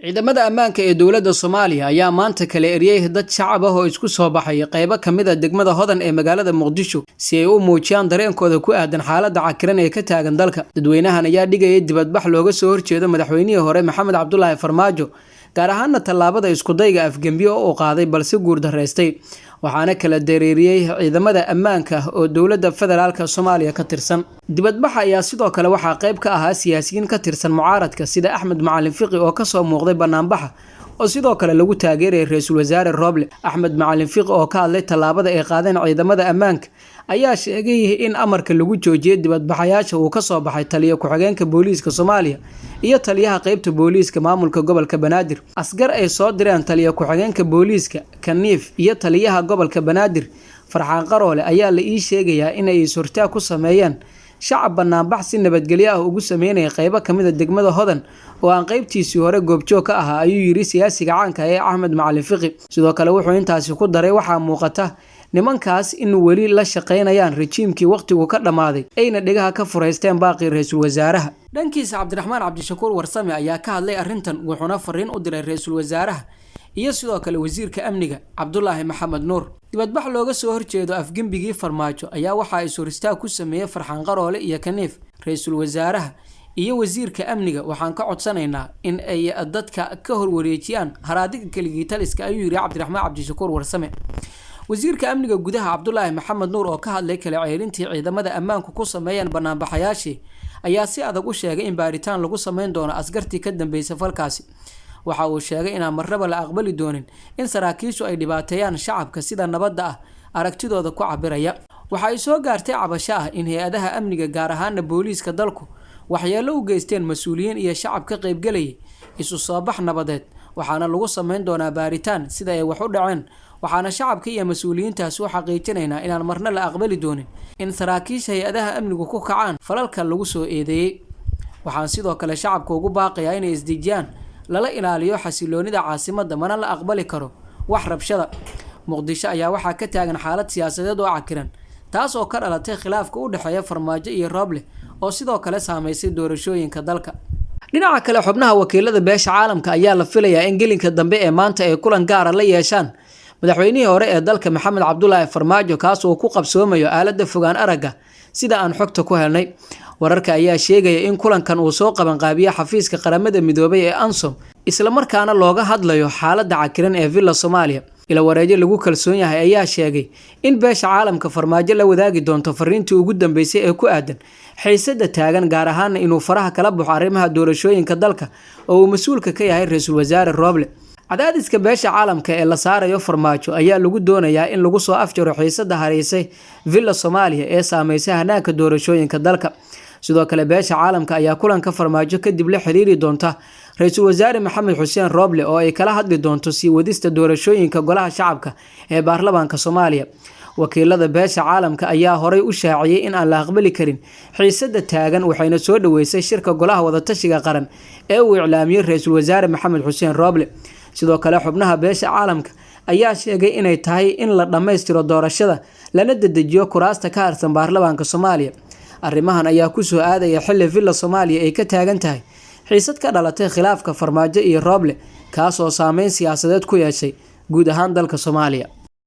ciidamada ammaanka ee dowladda Soomaaliya ayaa maanta kala eriyay dad shacab ah oo isku soo baxay qaybo kamid ah degmada Hodan ee magaalada Muqdisho si ay u muujiyaan dareenkooda ku aadan xaaladda cakiran ee ka taagan dalka. Dadweynahan ayaa dhigayay dibadbax looga soo horjeedo madaxweynihii hore Maxamed Cabdullaahi Farmaajo, gaar ahaan tallaabada isku dayga afgembiyo oo qaaday balse guuldareystay. waxaana kala dareeriyay ciidamada ammaanka oo dowladda federaalka Soomaaliya ka tirsan. dibadbaxa ayaa sidoo kale waxaa qayb ka ahaa siyaasiyiin ka tirsan mucaaradka sida Axmed Macalin Fiqi oo ka soo muuqday banaanbaxa oo sidoo kale lagu taageeray ra'iisul wasaare Roble. Axmed Macalin Fiqi oo ka hadlay tallaabada ay qaadeen ciidamada ammaanka ayaa sheegay in amarka lagu joojiyay dibadbaxayaasha uu ka soo baxay taliye ku-xigeenka booliiska Soomaaliya iyo taliyaha qaybta booliiska maamulka gobolka Banaadir. Asgar ay soo direen taliye ku-xigeenka booliiska Kaniif iyo taliyaha gobolka Banaadir Farxaan Qaroole ayaa la ii sheegayaa in ay suurta ku sameeyeen shacab banaanbax si nabadgelyo ah ugu sameynaya qaybo kamid ah degmada Hodan oo aan qaybtiisii hore goobjoog ka ahaa, ayuu yiri siyaasiga caanka ee Axmed Macalin Fiqi. sidoo kale wuxuu intaasi ku daray waxaa muuqata nimankaas in weli la shaqeynayaan rejiimkii waqtigu ka dhamaaday ayna dhigaha ka fureysteen baaqi ra'iisul wasaaraha. dhankiisa Cabdiraxmaan Cabdishakuur Warsame ayaa ka hadlay arrintan wuxuuna fariin u diray ra'iisul wasaaraha iyo sidoo kale wasiirka amniga Cabdullaahi Maxamed Nuur. dibadbax looga soo horjeedo afgembigii Farmaajo ayaa waxa ay suurista ku sameeyay Farxaan Qaroole iyo Kaniif. ra'iisul wasaaraha iyo wasiirka amniga waxaan ka codsanaynaa in ay dadka ka horwareejiyaan haraadiga kaligii taliska, ayuu yiri Cabdiraxmaan Cabdishakuur Warsame. wasiirka amniga gudaha Cabdullaahi Maxamed Nuur oo ka hadlay kala ceelintii ciidamada ammaanku ku sameeyeen banaanbaxayaashii ayaa si adag u sheegay in baaritaan lagu sameyn doono askartii ka dambeysay falkaasi. waxa uu sheegay in marnaba la aqbali doonin in saraakiishu ay dhibaateeyaan shacabka sida nabadda ah aragtidooda ku cabiraya. waxa ay soo gaartay cabasho ah in hay'adaha amniga gaar ahaan booliiska dalku waxyeello u geysteen mas'uuliyiin iyo shacab ka qaybgalay isu soo bax nabadeed, waxaana lagu sameyn doonaa baaritaan sida ay wax u dhaceen. waxaana shacabka iyo mas'uuliyiintaas u xaqiijinaynaa inaan marna la aqbali doonin in saraakiisha hay'adaha amnigu ku kacaan falalka lagu soo eedeeyay. waxaan sidoo kale shacabka ugu baaqayaa inay isdejiyaan, lala ilaaliyo xasiloonida caasimadda, mana la aqbali karo wax rabshada. Muqdisho ayaa waxaa ka taagan xaalad siyaasadeed oo cakiran, taas oo ka dhalatay khilaafka u dhaxeeya Farmaajo iyo Roble oo sidoo kale saameysay doorashooyinka dalka. dhinaca kale, xubnaha wakiilada beesha caalamka ayaa la filayaa in gelinka dambe ee maanta ay kulan gaar ah la yeeshaan madaxweynihii hore ee dalka Maxamed Cabdullaahi Farmaajo, kaas oo ku qabsoomayo aaladda fogaan aragga sida aan xogta ku helnay. wararka ayaa sheegaya in kulankan uu soo qaban qaabiyo xafiiska qaramada midoobay ee ANSOM, isla markaana looga hadlayo xaaladda cakiran ee Villa Soomaaliya. ila wareejo lagu kalsoon yahay ayaa sheegay in beesha caalamka Farmaajo la wadaagi doonto fariintii ugu dambeysay ee ku aadan xiisadda taagan, gaar ahaan inuu faraha kala baxo arrimaha doorashooyinka dalka oo uu mas'uulka ka yahay ra'iisul wasaare Roble. cadaadiska beesha caalamka ee la saarayo Farmaajo ayaa lagu doonayaa in lagu soo afjaro xiisadda hareysay Villa Soomaaliya ee saameysay hanaanka doorashooyinka dalka. sidoo kale beesha caalamka ayaa kulanka Farmaajo kadib la xiriiri doonta ra'iisul wasaare Maxamed Xuseen Roble oo ay kala hadli doonto sii wadista doorashooyinka golaha shacabka ee baarlamaanka Soomaaliya. wakiilada beesha caalamka ayaa horay u shaaciyay in aan la aqbali karin xiisadda taagan, waxayna soo dhaweysay shirka golaha wadatashiga qaran ee uu iclaamiyay ra'iisul wasaare Maxamed Xuseen Roble. sidoo kale xubnaha beesha caalamka ayaa sheegay inay tahay in la dhameystiro doorashada lana dedejiyo kuraasta ka harsan baarlamaanka Soomaaliya. arrimahan ayaa ku soo aadaya xilli Villa Soomaaliya ay ka taagan tahay xiisad ka dhalatay khilaafka Farmaajo iyo Roble, kaas oo saameyn siyaasadeed ku yeeshay guud ahaan dalka Soomaaliya.